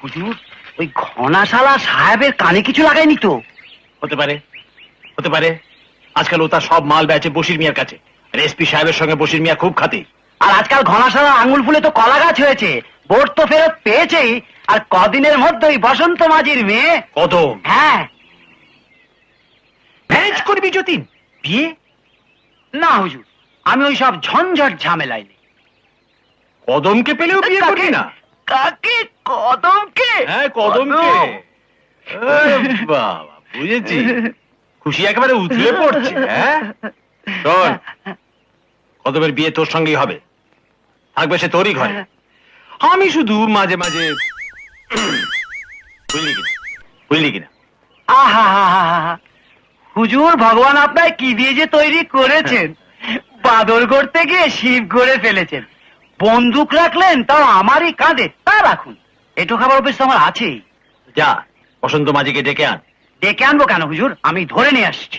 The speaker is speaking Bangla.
হুজুর, ওই ঘনাশালা সাহেবের কানে কিছু লাগায়নি তো? হতে পারে, হতে পারে। আজকাল ও তার সব মাল বেচে বশির মিয়ার কাছে। এসপি সাহেবের সঙ্গে বশির মিয়া খুব খাতি। আর আজকাল ঘনাশালা আঙুল ফুলে তো কলা গাছ হয়েছে, ভোট তো ফেরত পেয়েছেই। আর কদিনের মধ্যেই বসন্ত মাঝির মেয়ে। কদম হ্যাঁ। ম্যানেজ করবি যতীন? বিয়ে? না হুজুর, আমি ওই সব ঝঞ্ঝট ঝামেলায় নেই। কদমকে পেলেও বিয়ে করবি না? কাকে? কদমকে? হ্যাঁ, কদমকে। বাবা, বুঝেছি। খুশি একেবারে উথলে পড়ছে। হ্যাঁ, শোন, কদমের বিয়ে তোর সঙ্গেই হবে, থাকবে সে তোরই ঘরে। আমি শুধু মাঝে মাঝে, বুঝলি কিনা, বুঝলি কিনা? আহা, হুজুর, ভগবান আপনার কি দিয়ে যে তৈরি করেছেন। বাদর করতে গিয়ে শিব করে ফেলেছেন। বন্দুক রাখলেন তাও আমারই কাঁধে। তা রাখুন, এটু খাবার অভ্যেস তো আমার আছেই। যা, বসন্ত মাঝিকে ডেকে আন। ডেকে আনবো কেন হুজুর? আমি ধরে নিয়ে আসছি।